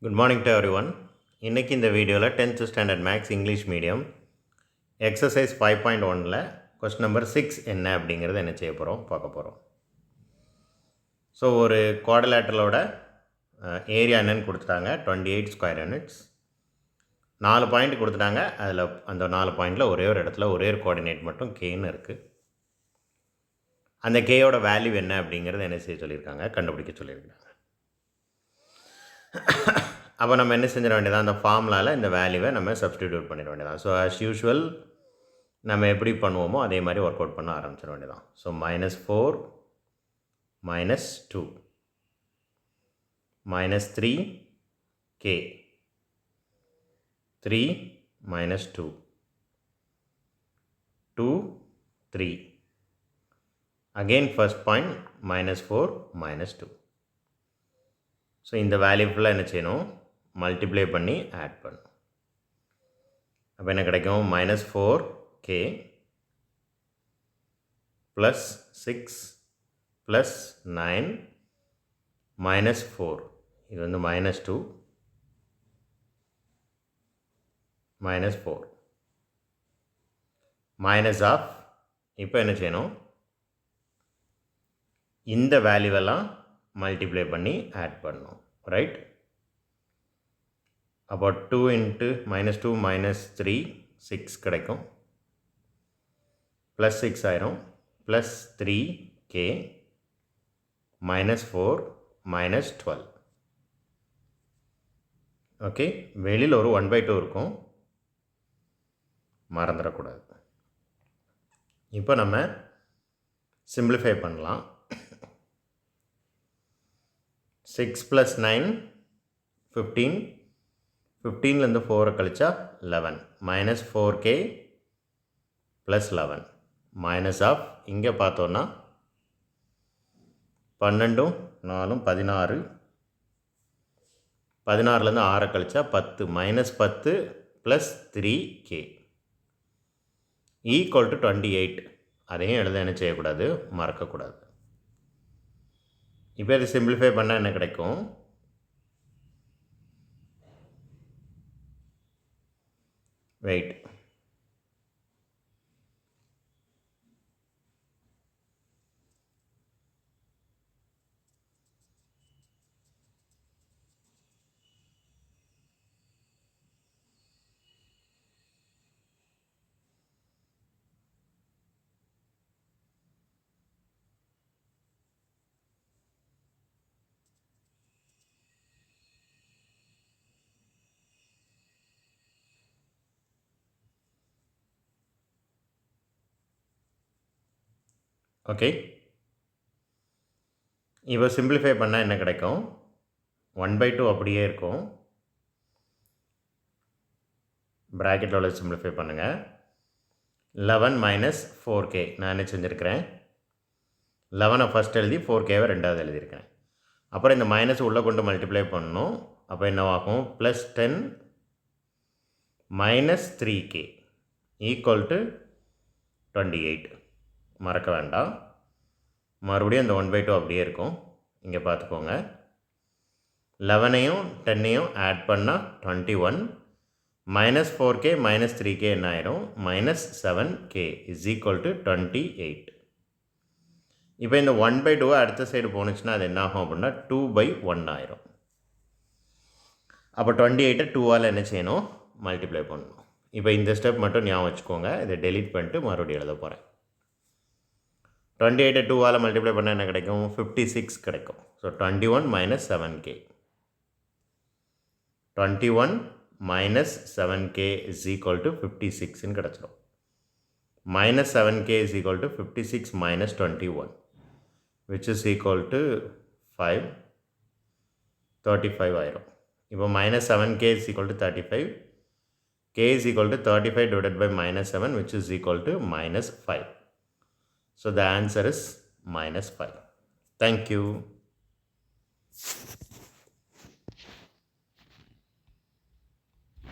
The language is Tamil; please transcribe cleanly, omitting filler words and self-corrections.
Good morning to everyone. இன்னைக்கு இந்த வீடியோவில் 10th standard maths English medium exercise 5.1ல் கொஸ்டின் நம்பர் 6 என்ன அப்படிங்கிறது என்ன செய்ய போகிறோம் பார்க்க போகிறோம். ஸோ ஒரு குவாட்ரிலேட்டரலோட ஏரியா என்னன்னு கொடுத்துட்டாங்க 28 ஸ்கொயர் யூனிட்ஸ். 4 பாயிண்ட் கொடுத்துட்டாங்க. அதில் அந்த 4 பாயிண்டில் ஒரே ஒரு இடத்துல ஒரே ஒரு கோஆர்டினேட் மட்டும் கேன்னு இருக்குது. அந்த கேயோட வேல்யூ என்ன அப்படிங்கிறது என்ன செய்ய சொல்லியிருக்காங்க, கண்டுபிடிக்க சொல்லியிருக்காங்க. அப்போ நம்ம என்ன செஞ்சிட வேண்டியதான், அந்த ஃபார்முலாவில் இந்த வேல்யூவை நம்ம சப்ஸ்டிடியூட் பண்ணிட வேண்டியதான். ஸோ ஆஸ் யூஷுவல் நம்ம எப்படி பண்ணுவோமோ அதே மாதிரி ஒர்க் அவுட் பண்ண ஆரம்பிச்சிட வேண்டியதான். So -4 -2 -3 k 3 -2 2 3 again first point -4 -2. So இந்த வேல்யூ ஃபுல்லாக என்ன செய்யணும், மல்டிப்ளை பண்ணி ஆட் பண்ணும். அப்போ என்ன கிடைக்கும், -4k +6 +9 -4, இது வந்து -2 -4 மைனஸ் ஆஃப். இப்போ என்ன செய்யணும், இந்த வேல்யூவெல்லாம் மல்டிப்ளை பண்ணி ஆட் பண்ணணும், ரைட்? அப்போ 2 × -2 -3 6 கிடைக்கும், +6 ஆயிரும், +3k -4 -12. ஓகே, வெளியில் ஒரு 1/2 இருக்கும், மறந்துடக்கூடாது. இப்போ நம்ம சிம்பிளிஃபை பண்ணலாம். 6 + 9 15, 15லேருந்து 4 கழிச்சா 11, -4k +11 மைனஸ் ஆஃப். இங்கே பார்த்தோன்னா 12 4 16, 16லேருந்து 6 கழிச்சா 10, -10 +3k = 28. அதையும் எழுத என்ன செய்யக்கூடாது, மறக்கக்கூடாது. இப்போ இது சிம்பிளிஃபை பண்ணால் என்ன கிடைக்கும், வெயிட், ஓகே. இப்போ சிம்பிளிஃபை பண்ணால் என்ன கிடைக்கும், 1/2 அப்படியே இருக்கும். ப்ராக்கெட்டில் உள்ள சிம்பிளிஃபை பண்ணுங்கள். 11 - 4k நான் என்ன செஞ்சுருக்கிறேன், 11 ஃபஸ்ட் எழுதி 4kவை ரெண்டாவது எழுதியிருக்கிறேன். அப்புறம் இந்த மைனஸ் உள்ளே கொண்டு மல்டிப்ளை பண்ணணும். அப்போ என்னவாகும், +10 -3k = 28. மறக்க வேண்டாம், மறுபடியும் அந்த 1/2 அப்படியே இருக்கும். இங்கே பார்த்துக்கோங்க, 11ஐயும் 10ஐயும் ஆட் பண்ணால் 21, -4k -3k என்ன ஆயிரும், -7k = 28. இப்போ இந்த 1/2 அடுத்த சைடு போணுச்சுன்னா அது என்ன ஆகும் அப்படின்னா 2/1 ஆயிரும். அப்போ 28 2ஆல் என்ன செய்யணும், மல்டிப்ளை பண்ணணும். இப்போ இந்த ஸ்டெப் மட்டும் ஞாபகம் வச்சுக்கோங்க. இதை டெலீட் பண்ணிட்டு மறுபடியும் எழுத போகிறேன். 28 2ஆல் மல்டிப்ளை பண்ணால் என்ன கிடைக்கும், 56 கிடைக்கும். ஸோ 21 - 7k 21 - 7k = 56ன்னு கிடச்சிடும். -7k = 56 - 21, which is equal to 5, 35 ஆயிரும். இப்போ -7k = 35, k = 35 divided by -7, which is equal to -5. So the answer is -5. Thank you.